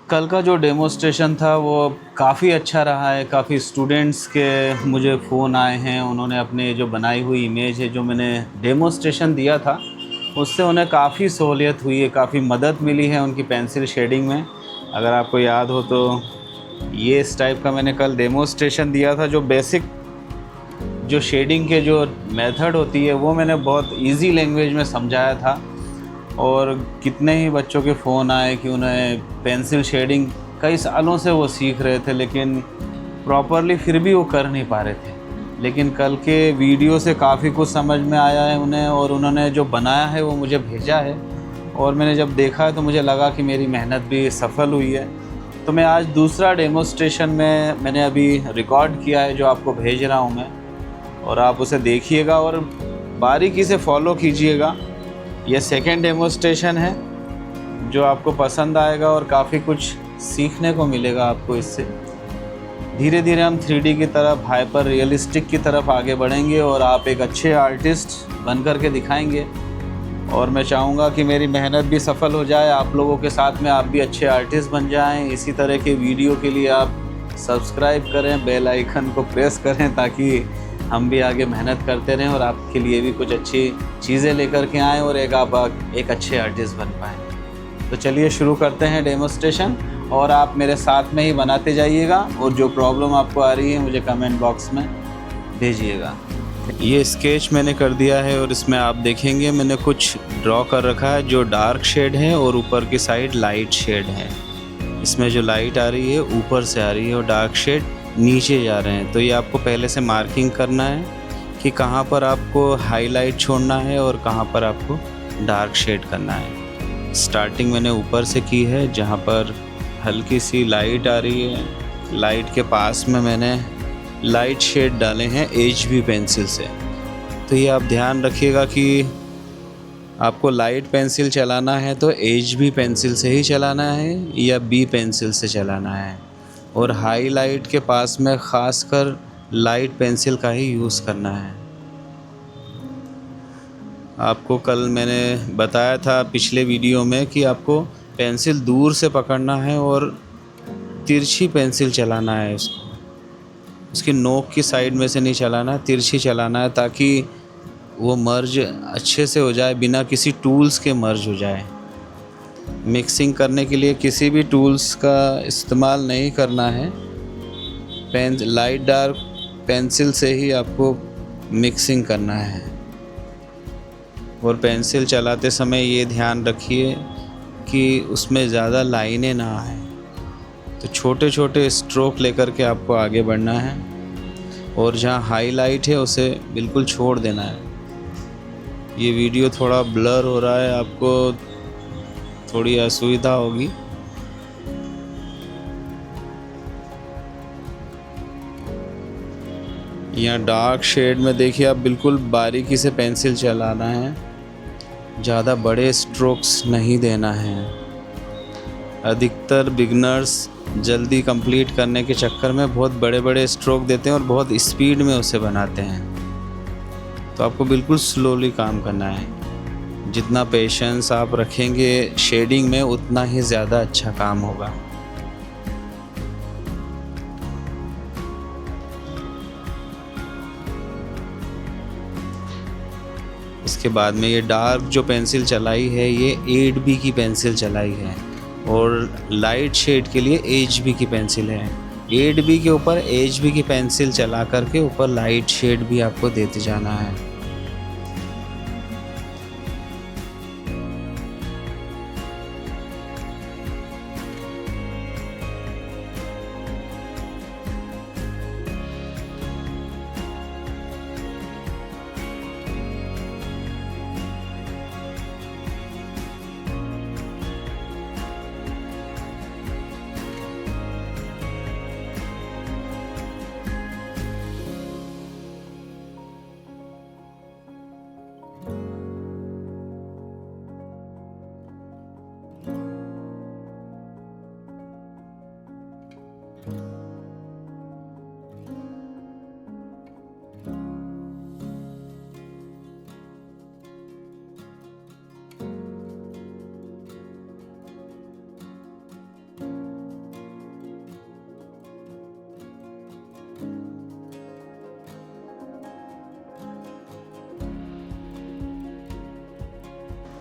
कल का जो डेमोस्ट्रेशन था वो काफ़ी अच्छा रहा है। काफ़ी स्टूडेंट्स के मुझे फ़ोन आए हैं, उन्होंने अपने जो बनाई हुई इमेज है, जो मैंने डेमोस्ट्रेशन दिया था, उससे उन्हें काफ़ी सहूलियत हुई है, काफ़ी मदद मिली है उनकी पेंसिल शेडिंग में। अगर आपको याद हो तो ये इस टाइप का मैंने कल डेमोस्ट्रेशन दिया था। जो बेसिक जो शेडिंग के जो मेथड होती है वो मैंने बहुत ईज़ी लैंग्वेज में समझाया था। और कितने ही बच्चों के फ़ोन आए कि उन्हें पेंसिल शेडिंग कई सालों से वो सीख रहे थे, लेकिन प्रॉपरली फिर भी वो कर नहीं पा रहे थे। लेकिन कल के वीडियो से काफ़ी कुछ समझ में आया है उन्हें, और उन्होंने जो बनाया है वो मुझे भेजा है, और मैंने जब देखा है तो मुझे लगा कि मेरी मेहनत भी सफल हुई है। तो मैं आज दूसरा डेमोस्ट्रेशन में मैंने अभी रिकॉर्ड किया है, जो आपको भेज रहा हूँ मैं, और आप उसे देखिएगा और बारीकी से फॉलो कीजिएगा। ये सेकेंड डेमोस्ट्रेशन है जो आपको पसंद आएगा और काफ़ी कुछ सीखने को मिलेगा आपको इससे। धीरे धीरे हम 3D की तरफ, हाइपर रियलिस्टिक की तरफ आगे बढ़ेंगे और आप एक अच्छे आर्टिस्ट बन कर के दिखाएंगे। और मैं चाहूँगा कि मेरी मेहनत भी सफल हो जाए, आप लोगों के साथ में आप भी अच्छे आर्टिस्ट बन जाएं। इसी तरह के वीडियो के लिए आप सब्सक्राइब करें, बेल आइकन को प्रेस करें, ताकि हम भी आगे मेहनत करते रहें और आपके लिए भी कुछ अच्छी चीज़ें लेकर के आएँ और आप एक अच्छे आर्टिस्ट बन पाएँ। तो चलिए शुरू करते हैं डेमोस्ट्रेशन, और आप मेरे साथ में ही बनाते जाइएगा, और जो प्रॉब्लम आपको आ रही है मुझे कमेंट बॉक्स में भेजिएगा। ये स्केच मैंने कर दिया है और इसमें आप देखेंगे मैंने कुछ ड्रॉ कर रखा है जो डार्क शेड है और ऊपर की साइड लाइट शेड है। इसमें जो लाइट आ रही है ऊपर से आ रही है और डार्क शेड नीचे जा रहे हैं। तो ये आपको पहले से मार्किंग करना है कि कहाँ पर आपको हाईलाइट छोड़ना है और कहाँ पर आपको डार्क शेड करना है। स्टार्टिंग मैंने ऊपर से की है, जहाँ पर हल्की सी लाइट आ रही है, लाइट के पास में मैंने लाइट शेड डाले हैं HB पेंसिल से। तो ये आप ध्यान रखिएगा कि आपको लाइट पेंसिल चलाना है तो HB पेंसिल से ही चलाना है या B पेंसिल से चलाना है, और हाईलाइट के पास में ख़ासकर लाइट पेंसिल का ही यूज़ करना है। आपको कल मैंने बताया था पिछले वीडियो में कि आपको पेंसिल दूर से पकड़ना है और तिरछी पेंसिल चलाना है। उसकी नोक की साइड में से नहीं चलाना, तिरछी चलाना है, ताकि वो मर्ज अच्छे से हो जाए, बिना किसी टूल्स के मर्ज हो जाए। मिक्सिंग करने के लिए किसी भी टूल्स का इस्तेमाल नहीं करना है। लाइट डार्क पेंसिल से ही आपको मिक्सिंग करना है। और पेंसिल चलाते समय ये ध्यान रखिए कि उसमें ज़्यादा लाइनें ना आए। तो छोटे छोटे स्ट्रोक लेकर के आपको आगे बढ़ना है, और जहाँ हाईलाइट है उसे बिल्कुल छोड़ देना है। ये वीडियो थोड़ा ब्लर हो रहा है, आपको थोड़ी असुविधा होगी। यहाँ डार्क शेड में देखिए आप बिल्कुल बारीकी से पेंसिल चलाना है, ज़्यादा बड़े स्ट्रोक्स नहीं देना है। अधिकतर बिगनर्स जल्दी कंप्लीट करने के चक्कर में बहुत बड़े बड़े स्ट्रोक देते हैं और बहुत स्पीड में उसे बनाते हैं। तो आपको बिल्कुल स्लोली काम करना है। जितना पेशेंस आप रखेंगे शेडिंग में, उतना ही ज़्यादा अच्छा काम होगा। इसके बाद में ये डार्क जो पेंसिल चलाई है ये 8B की पेंसिल चलाई है, और लाइट शेड के लिए HB की पेंसिल है। 8B के ऊपर HB की पेंसिल चला करके ऊपर लाइट शेड भी आपको देते जाना है।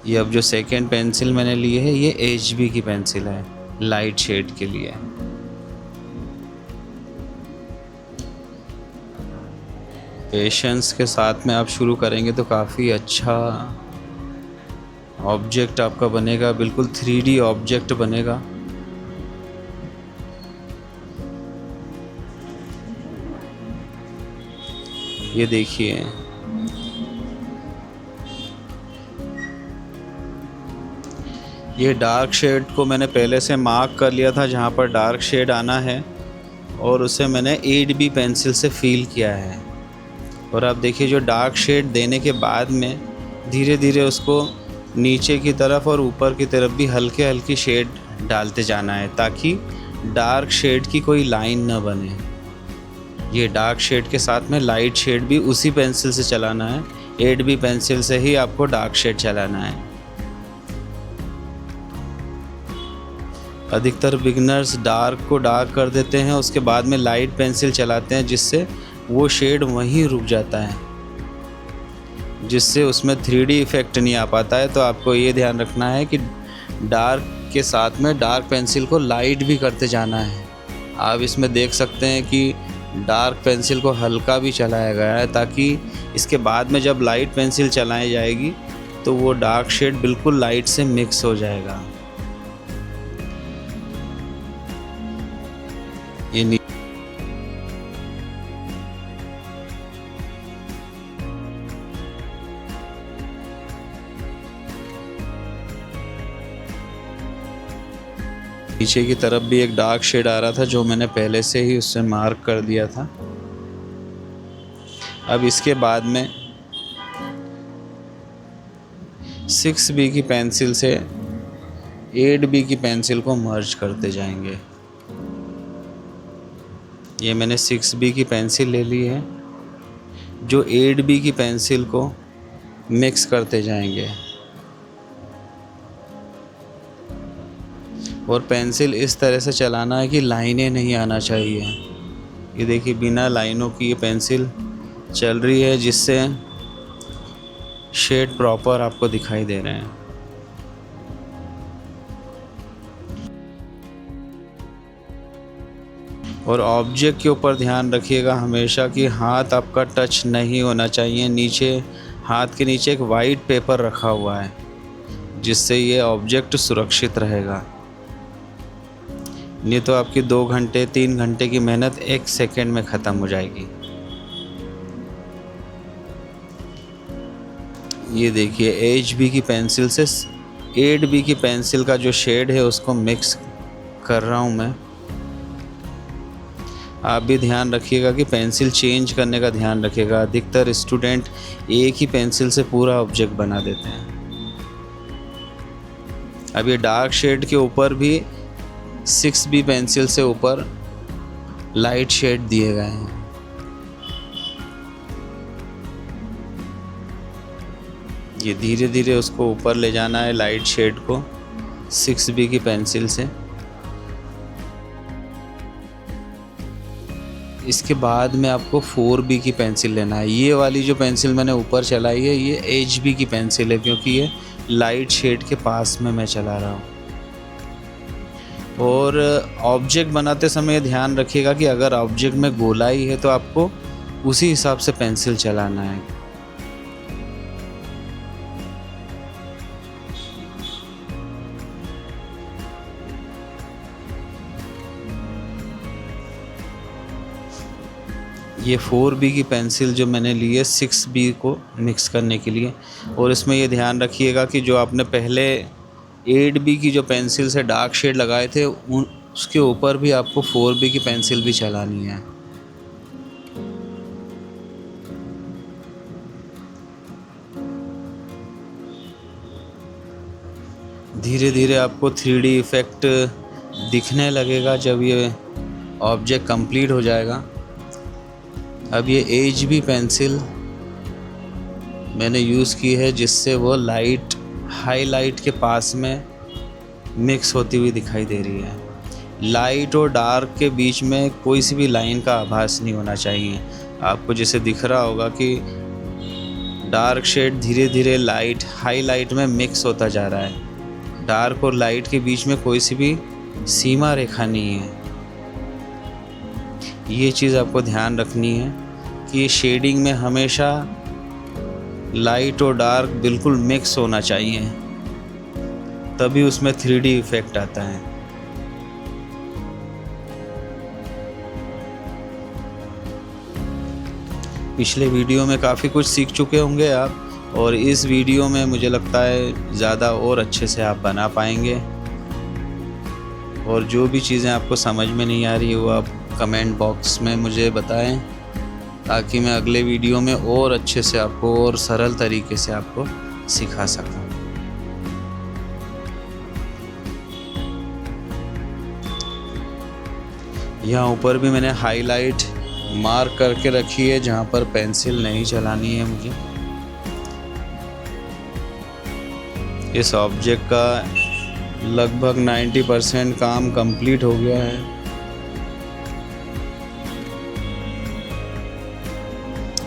ये अब जो सेकेंड पेंसिल मैंने ली है ये HB की पेंसिल है, लाइट शेड के लिए। पेशेंस के साथ में आप शुरू करेंगे तो काफ़ी अच्छा ऑब्जेक्ट आपका बनेगा, बिल्कुल 3D ऑब्जेक्ट बनेगा। ये देखिए, ये डार्क शेड को मैंने पहले से मार्क कर लिया था जहाँ पर डार्क शेड आना है, और उसे मैंने 8B पेंसिल से फील किया है। और आप देखिए जो डार्क शेड देने के बाद में धीरे धीरे उसको नीचे की तरफ और ऊपर की तरफ भी हल्के हल्की शेड डालते जाना है, ताकि डार्क शेड की कोई लाइन न बने। ये डार्क शेड के साथ में लाइट शेड भी उसी पेंसिल से चलाना है, 8B पेंसिल से ही आपको डार्क शेड चलाना है। अधिकतर बिगिनर्स डार्क को डार्क कर देते हैं, उसके बाद में लाइट पेंसिल चलाते हैं, जिससे वो शेड वहीं रुक जाता है, जिससे उसमें 3D इफ़ेक्ट नहीं आ पाता है। तो आपको ये ध्यान रखना है कि डार्क के साथ में डार्क पेंसिल को लाइट भी करते जाना है। आप इसमें देख सकते हैं कि डार्क पेंसिल को हल्का भी चलाया गया है, ताकि इसके बाद में जब लाइट पेंसिल चलाई जाएगी तो वो डार्क शेड बिल्कुल लाइट से मिक्स हो जाएगा। ये नीचे की तरफ भी एक डार्क शेड आ रहा था, जो मैंने पहले से ही उससे मार्क कर दिया था। अब इसके बाद में 6B की पेंसिल से 8B की पेंसिल को मर्ज करते जाएंगे। ये मैंने 6B की पेंसिल ले ली है, जो 8B की पेंसिल को मिक्स करते जाएंगे। और पेंसिल इस तरह से चलाना है कि लाइनें नहीं आना चाहिए। ये देखिए बिना लाइनों की ये पेंसिल चल रही है, जिससे शेड प्रॉपर आपको दिखाई दे रहे हैं। और ऑब्जेक्ट के ऊपर ध्यान रखिएगा हमेशा कि हाथ आपका टच नहीं होना चाहिए। नीचे हाथ के नीचे एक वाइट पेपर रखा हुआ है, जिससे ये ऑब्जेक्ट सुरक्षित रहेगा। नहीं तो आपकी 2 घंटे 3 घंटे की मेहनत 1 सेकेंड में ख़त्म हो जाएगी। ये देखिए HB की पेंसिल से 8B की पेंसिल का जो शेड है उसको मिक्स कर रहा हूँ मैं। आप भी ध्यान रखिएगा कि पेंसिल चेंज करने का ध्यान रखिएगा। अधिकतर स्टूडेंट एक ही पेंसिल से पूरा ऑब्जेक्ट बना देते हैं। अब ये डार्क शेड के ऊपर भी 6B पेंसिल से ऊपर लाइट शेड दिए गए हैं। ये धीरे धीरे उसको ऊपर ले जाना है लाइट शेड को 6B की पेंसिल से। इसके बाद में आपको 4B की पेंसिल लेना है। ये वाली जो पेंसिल मैंने ऊपर चलाई है ये HB की पेंसिल है, क्योंकि ये लाइट शेड के पास में मैं चला रहा हूँ। और ऑब्जेक्ट बनाते समय ध्यान रखिएगा कि अगर ऑब्जेक्ट में गोलाई है तो आपको उसी हिसाब से पेंसिल चलाना है। ये 4B की पेंसिल जो मैंने ली है 6B को मिक्स करने के लिए। और इसमें ये ध्यान रखिएगा कि जो आपने पहले 8B की जो पेंसिल से डार्क शेड लगाए थे उसके ऊपर भी आपको 4B की पेंसिल भी चलानी है। धीरे धीरे आपको 3D इफ़ेक्ट दिखने लगेगा जब ये ऑब्जेक्ट कंप्लीट हो जाएगा। अब ये HB पेंसिल मैंने यूज़ की है, जिससे वो लाइट हाईलाइट के पास में मिक्स होती हुई दिखाई दे रही है। लाइट और डार्क के बीच में कोई सी भी लाइन का आभास नहीं होना चाहिए। आपको जैसे दिख रहा होगा कि डार्क शेड धीरे धीरे लाइट हाईलाइट में मिक्स होता जा रहा है। डार्क और लाइट के बीच में कोई सी भी सीमा रेखा नहीं है। ये चीज़ आपको ध्यान रखनी है कि शेडिंग में हमेशा लाइट और डार्क बिल्कुल मिक्स होना चाहिए, तभी उसमें 3D इफेक्ट आता है। पिछले वीडियो में काफ़ी कुछ सीख चुके होंगे आप, और इस वीडियो में मुझे लगता है ज़्यादा और अच्छे से आप बना पाएंगे। और जो भी चीज़ें आपको समझ में नहीं आ रही है वो आप कमेंट बॉक्स में मुझे बताएं, ताकि मैं अगले वीडियो में और अच्छे से आपको और सरल तरीके से आपको सिखा सकूं। यहाँ ऊपर भी मैंने हाईलाइट मार्क करके रखी है जहाँ पर पेंसिल नहीं चलानी है मुझे। इस ऑब्जेक्ट का लगभग 90% काम कंप्लीट हो गया है।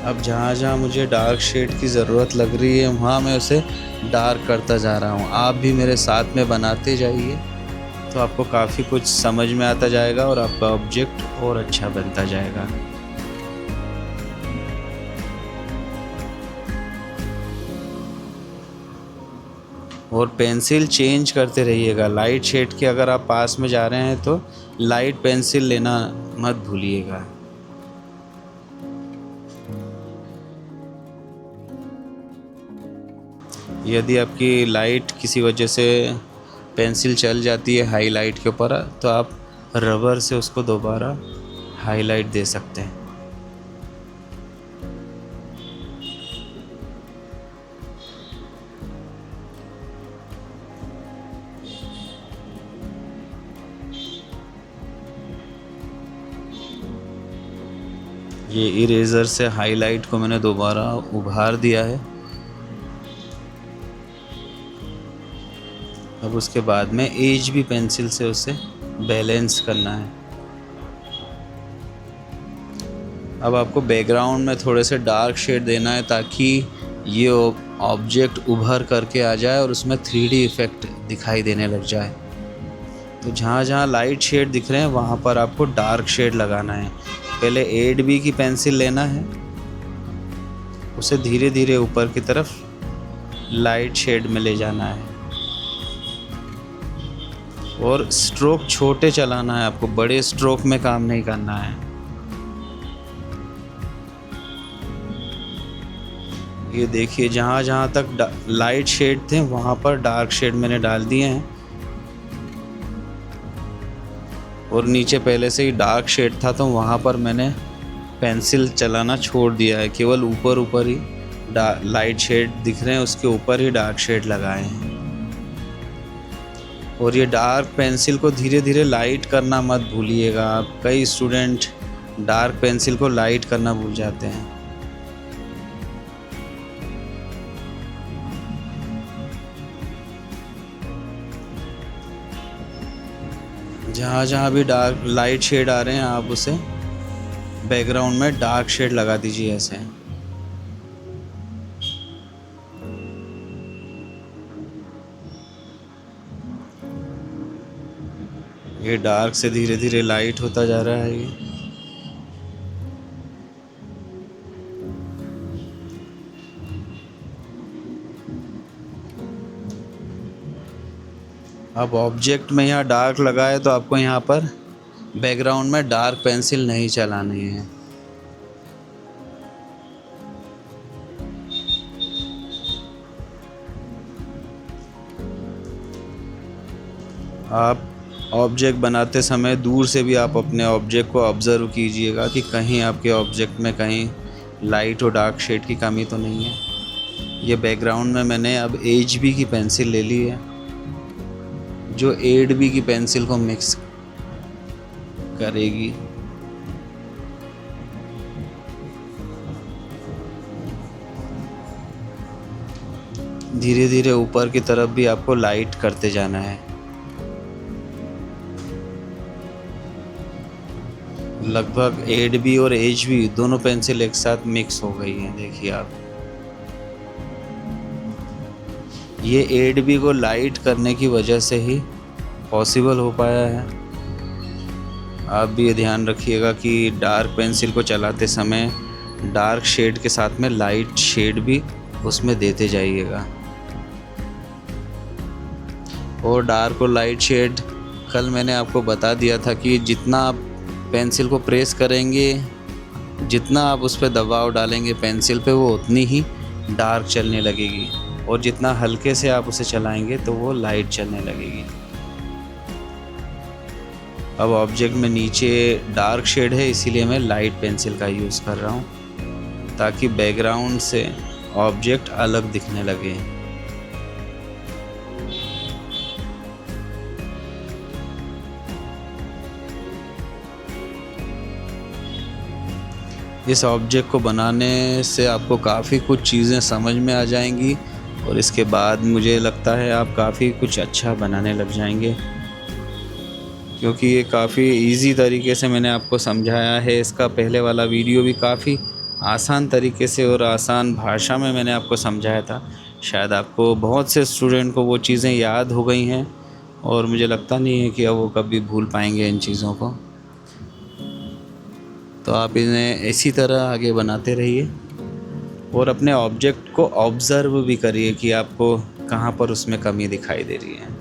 अब जहाँ जहाँ मुझे डार्क शेड की ज़रूरत लग रही है वहाँ मैं उसे डार्क करता जा रहा हूँ। आप भी मेरे साथ में बनाते जाइए, तो आपको काफ़ी कुछ समझ में आता जाएगा और आपका ऑब्जेक्ट और अच्छा बनता जाएगा। और पेंसिल चेंज करते रहिएगा। लाइट शेड के अगर आप पास में जा रहे हैं तो लाइट पेंसिल लेना मत भूलिएगा। यदि आपकी लाइट किसी वजह से पेंसिल चल जाती है हाईलाइट के ऊपर, तो आप रबर से उसको दोबारा हाईलाइट दे सकते हैं। ये इरेज़र से हाईलाइट को मैंने दोबारा उभार दिया है। अब उसके बाद में HB पेंसिल से उसे बैलेंस करना है। अब आपको बैकग्राउंड में थोड़े से डार्क शेड देना है, ताकि ये ऑब्जेक्ट उभर करके आ जाए और उसमें 3D इफ़ेक्ट दिखाई देने लग जाए। तो जहाँ जहाँ लाइट शेड दिख रहे हैं वहाँ पर आपको डार्क शेड लगाना है। पहले 8B की पेंसिल लेना है, उसे धीरे धीरे ऊपर की तरफ लाइट शेड में ले जाना है, और स्ट्रोक छोटे चलाना है आपको, बड़े स्ट्रोक में काम नहीं करना है। ये देखिए जहाँ जहाँ तक लाइट शेड थे वहाँ पर डार्क शेड मैंने डाल दिए हैं, और नीचे पहले से ही डार्क शेड था तो वहाँ पर मैंने पेंसिल चलाना छोड़ दिया है। केवल ऊपर ऊपर ही लाइट शेड दिख रहे हैं, उसके ऊपर ही डार्क शेड लगाए हैं। और ये डार्क पेंसिल को धीरे धीरे लाइट करना मत भूलिएगा आप। कई स्टूडेंट डार्क पेंसिल को लाइट करना भूल जाते हैं। जहाँ जहाँ भी डार्क लाइट शेड आ रहे हैं आप उसे बैकग्राउंड में डार्क शेड लगा दीजिए ऐसे। ये डार्क से धीरे धीरे लाइट होता जा रहा है। ये अब ऑब्जेक्ट में यहाँ डार्क लगा है तो आपको यहाँ पर बैकग्राउंड में डार्क पेंसिल नहीं चलानी है। आप ऑब्जेक्ट बनाते समय दूर से भी आप अपने ऑब्जेक्ट को ऑब्ज़र्व कीजिएगा कि कहीं आपके ऑब्जेक्ट में कहीं लाइट और डार्क शेड की कमी तो नहीं है। ये बैकग्राउंड में मैंने अब HB की पेंसिल ले ली है, जो 8B की पेंसिल को मिक्स करेगी। धीरे धीरे ऊपर की तरफ भी आपको लाइट करते जाना है। लगभग 8B और HB दोनों पेंसिल एक साथ मिक्स हो गई हैं, देखिए आप। ये एडबी को लाइट करने की वजह से ही पॉसिबल हो पाया है। आप भी ये ध्यान रखिएगा कि डार्क पेंसिल को चलाते समय डार्क शेड के साथ में लाइट शेड भी उसमें देते जाइएगा। और डार्क और लाइट शेड कल मैंने आपको बता दिया था कि जितना आप पेंसिल को प्रेस करेंगे, जितना आप उस पर दबाव डालेंगे पेंसिल पे, वो उतनी ही डार्क चलने लगेगी, और जितना हल्के से आप उसे चलाएंगे तो वो लाइट चलने लगेगी। अब ऑब्जेक्ट में नीचे डार्क शेड है, इसीलिए मैं लाइट पेंसिल का यूज़ कर रहा हूँ ताकि बैकग्राउंड से ऑब्जेक्ट अलग दिखने लगे। इस ऑब्जेक्ट को बनाने से आपको काफ़ी कुछ चीज़ें समझ में आ जाएंगी, और इसके बाद मुझे लगता है आप काफ़ी कुछ अच्छा बनाने लग जाएंगे, क्योंकि ये काफ़ी इजी तरीके से मैंने आपको समझाया है। इसका पहले वाला वीडियो भी काफ़ी आसान तरीके से और आसान भाषा में मैंने आपको समझाया था। शायद आपको बहुत से स्टूडेंट को वो चीज़ें याद हो गई हैं, और मुझे लगता नहीं है कि अब वो कभी भूल पाएंगे इन चीज़ों को। तो आप इन्हें इसी तरह आगे बनाते रहिए, और अपने ऑब्जेक्ट को ऑब्ज़र्व भी करिए कि आपको कहाँ पर उसमें कमी दिखाई दे रही है।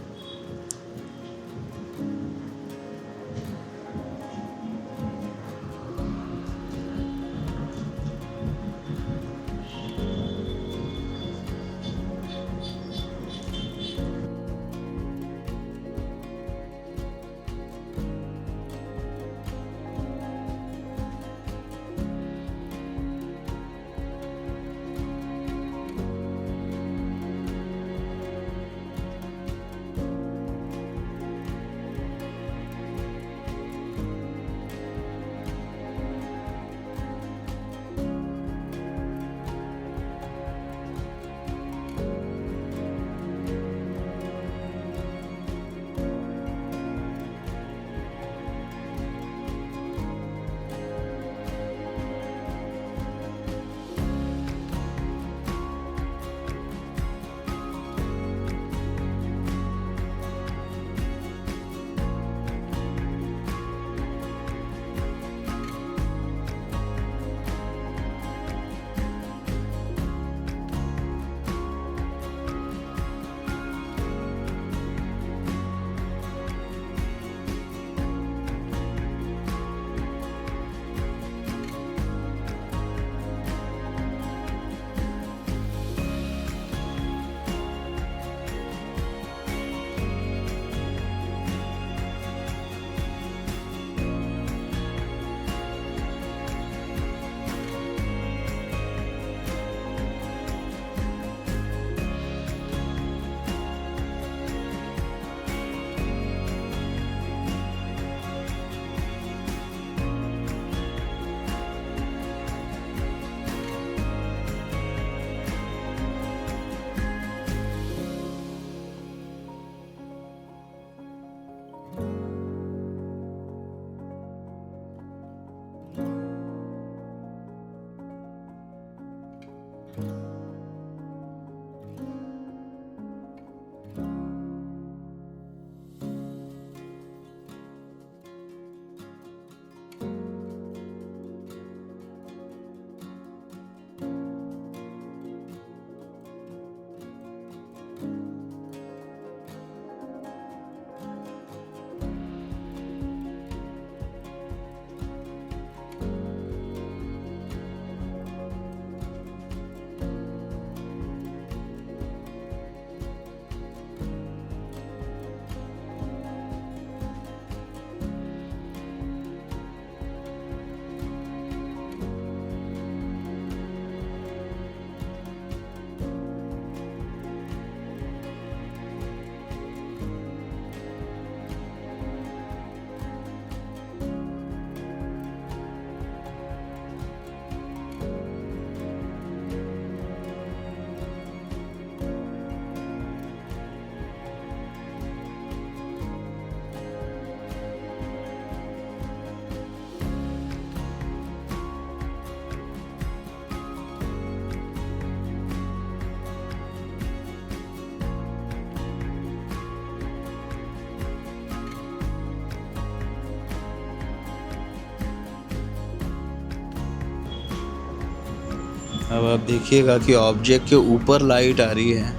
अब आप देखिएगा कि ऑब्जेक्ट के ऊपर लाइट आ रही है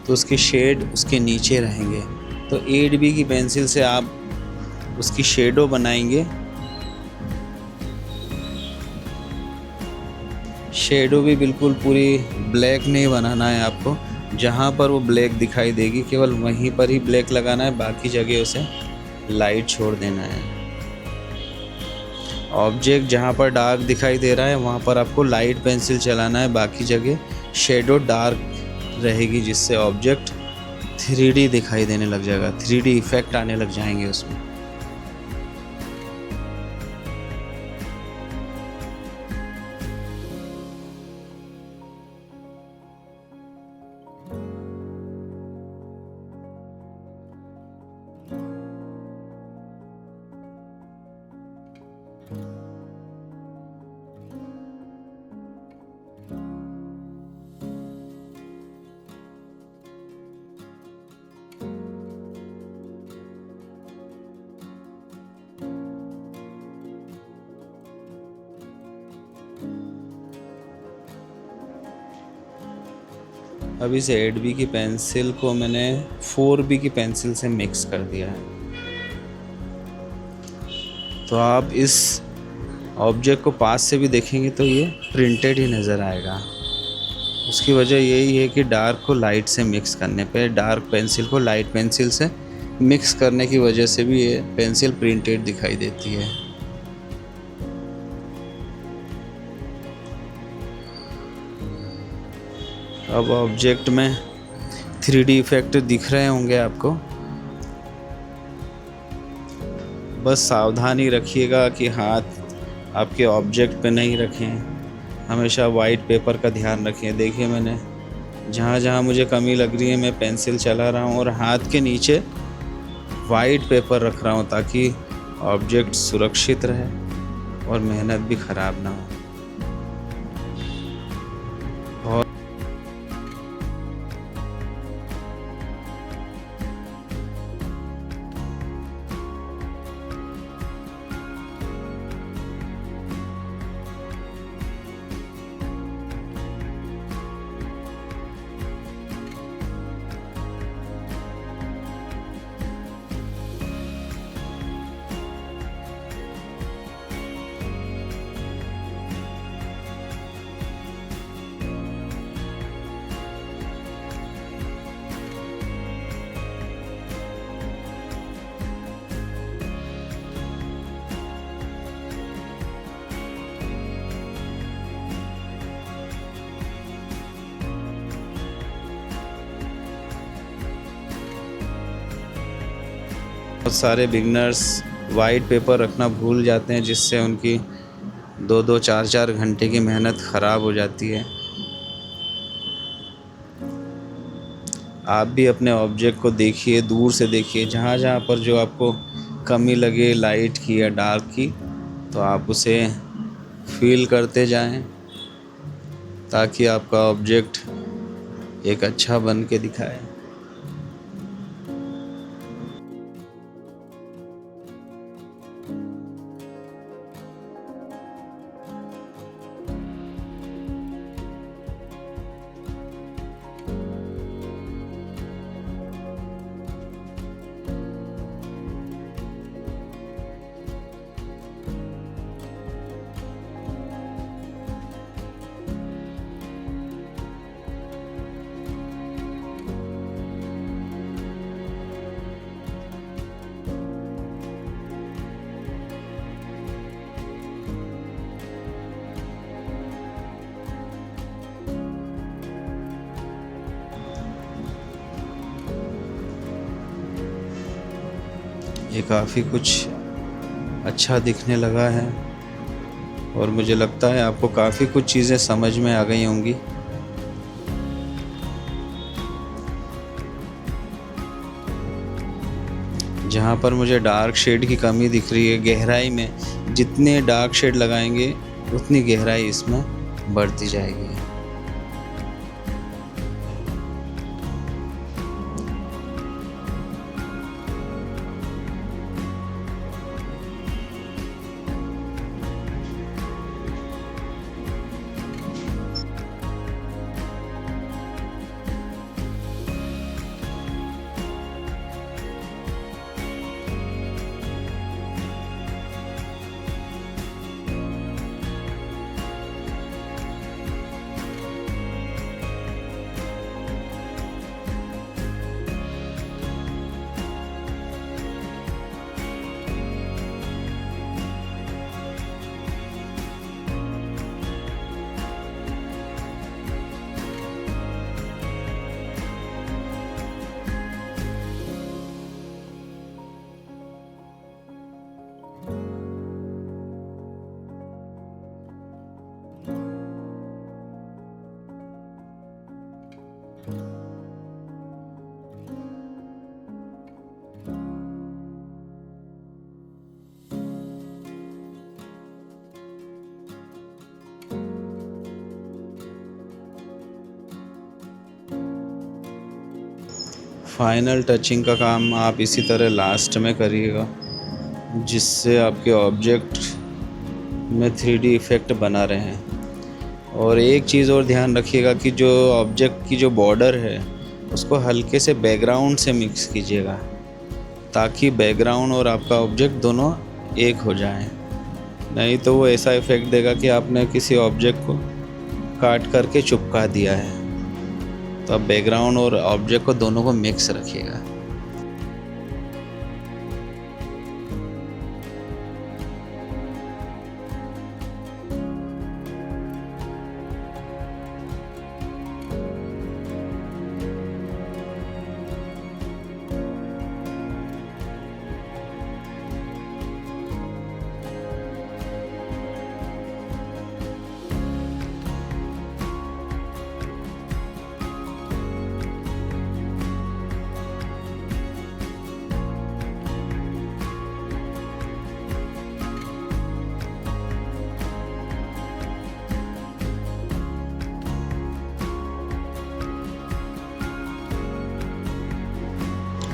तो उसके शेड उसके नीचे रहेंगे। तो 8B की पेंसिल से आप उसकी शेडो बनाएंगे। शेडो भी बिल्कुल पूरी ब्लैक नहीं बनाना है आपको, जहाँ पर वो ब्लैक दिखाई देगी केवल वहीं पर ही ब्लैक लगाना है, बाकी जगह उसे लाइट छोड़ देना है। ऑब्जेक्ट जहाँ पर डार्क दिखाई दे रहा है वहाँ पर आपको लाइट पेंसिल चलाना है, बाकी जगह शेडो डार्क रहेगी, जिससे ऑब्जेक्ट 3D दिखाई देने लग जाएगा, 3D इफेक्ट आने लग जाएंगे उसमें। अब इस 8B की पेंसिल को मैंने 4B की पेंसिल से मिक्स कर दिया है। तो आप इस ऑब्जेक्ट को पास से भी देखेंगे तो ये प्रिंटेड ही नज़र आएगा। उसकी वजह यही है कि डार्क को लाइट से मिक्स करने पे, डार्क पेंसिल को लाइट पेंसिल से मिक्स करने की वजह से भी ये पेंसिल प्रिंटेड दिखाई देती है। अब ऑब्जेक्ट में 3D इफेक्ट दिख रहे होंगे आपको। बस सावधानी रखिएगा कि हाथ आपके ऑब्जेक्ट पे नहीं रखें, हमेशा वाइट पेपर का ध्यान रखें। देखिए मैंने जहाँ जहाँ मुझे कमी लग रही है मैं पेंसिल चला रहा हूँ और हाथ के नीचे वाइट पेपर रख रहा हूँ ताकि ऑब्जेक्ट सुरक्षित रहे और मेहनत भी ख़राब ना हो। और बहुत सारे बिगनर्स वाइट पेपर रखना भूल जाते हैं, जिससे उनकी 2-2 4-4 घंटे की मेहनत ख़राब हो जाती है। आप भी अपने ऑब्जेक्ट को देखिए, दूर से देखिए, जहाँ जहाँ पर जो आपको कमी लगे लाइट की या डार्क की, तो आप उसे फील करते जाएं ताकि आपका ऑब्जेक्ट एक अच्छा बन के दिखाए। ये काफ़ी कुछ अच्छा दिखने लगा है और मुझे लगता है आपको काफ़ी कुछ चीज़ें समझ में आ गई होंगी। जहाँ पर मुझे डार्क शेड की कमी दिख रही है, गहराई में जितने डार्क शेड लगाएंगे उतनी गहराई इसमें बढ़ती जाएगी। फाइनल टचिंग का काम आप इसी तरह लास्ट में करिएगा, जिससे आपके ऑब्जेक्ट में 3D इफ़ेक्ट बना रहे। और एक चीज़ और ध्यान रखिएगा कि जो ऑब्जेक्ट की जो बॉर्डर है उसको हल्के से बैकग्राउंड से मिक्स कीजिएगा, ताकि बैकग्राउंड और आपका ऑब्जेक्ट दोनों एक हो जाएं। नहीं तो वो ऐसा इफ़ेक्ट देगा कि आपने किसी ऑब्जेक्ट को काट करके चिपका दिया है। तो आप बैकग्राउंड और ऑब्जेक्ट को दोनों को मिक्स रखिएगा।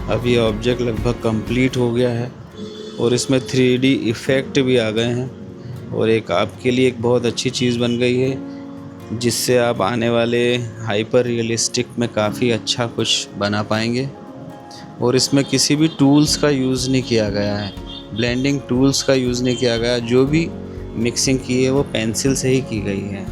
अब ये ऑब्जेक्ट लगभग कंप्लीट हो गया है और इसमें 3D इफ़ेक्ट भी आ गए हैं, और एक आपके लिए एक बहुत अच्छी चीज़ बन गई है, जिससे आप आने वाले हाइपर रियलिस्टिक में काफ़ी अच्छा कुछ बना पाएंगे। और इसमें किसी भी टूल्स का यूज़ नहीं किया गया है, ब्लेंडिंग टूल्स का यूज़ नहीं किया गया। जो भी मिक्सिंग की है वो पेंसिल से ही की गई है।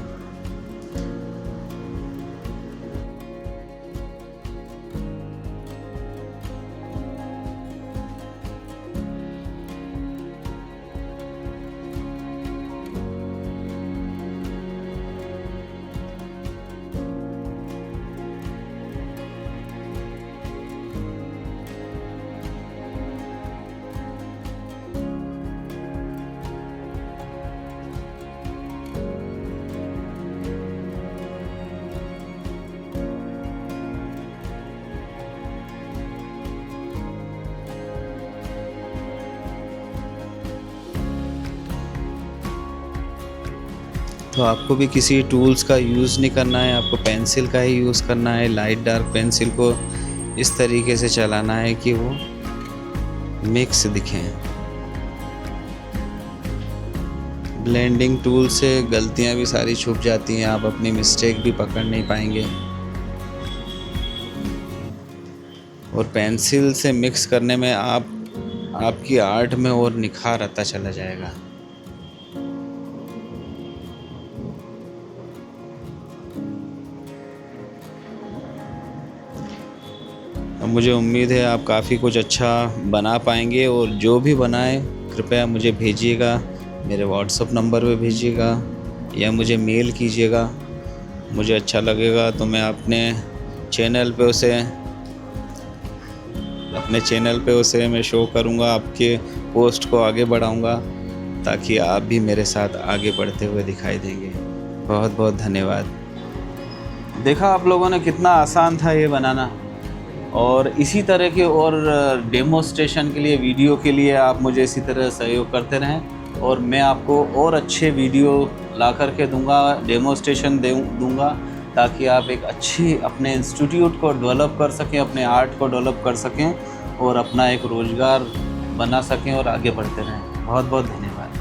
तो आपको भी किसी टूल्स का यूज़ नहीं करना है, आपको पेंसिल का ही यूज़ करना है। लाइट डार्क पेंसिल को इस तरीके से चलाना है कि वो मिक्स दिखें। ब्लेंडिंग टूल से गलतियां भी सारी छुप जाती हैं, आप अपनी मिस्टेक भी पकड़ नहीं पाएंगे। और पेंसिल से मिक्स करने में आपकी आर्ट में और निखार आता चला जाएगा। अब मुझे उम्मीद है आप काफ़ी कुछ अच्छा बना पाएंगे, और जो भी बनाएं कृपया मुझे भेजिएगा, मेरे व्हाट्सएप नंबर पे भेजिएगा या मुझे मेल कीजिएगा। मुझे अच्छा लगेगा तो मैं अपने चैनल पे उसे मैं शो करूँगा, आपके पोस्ट को आगे बढ़ाऊँगा, ताकि आप भी मेरे साथ आगे बढ़ते हुए दिखाई देंगे। बहुत बहुत धन्यवाद। देखा आप लोगों ने कितना आसान था ये बनाना। और इसी तरह के और डेमोस्ट्रेशन के लिए, वीडियो के लिए आप मुझे इसी तरह सहयोग करते रहें, और मैं आपको और अच्छे वीडियो ला कर के दूँगा, डेमोस्ट्रेशन दूँगा, ताकि आप एक अच्छी अपने इंस्टीट्यूट को डेवलप कर सकें, अपने आर्ट को डेवलप कर सकें और अपना एक रोज़गार बना सकें और आगे बढ़ते रहें। बहुत बहुत धन्यवाद।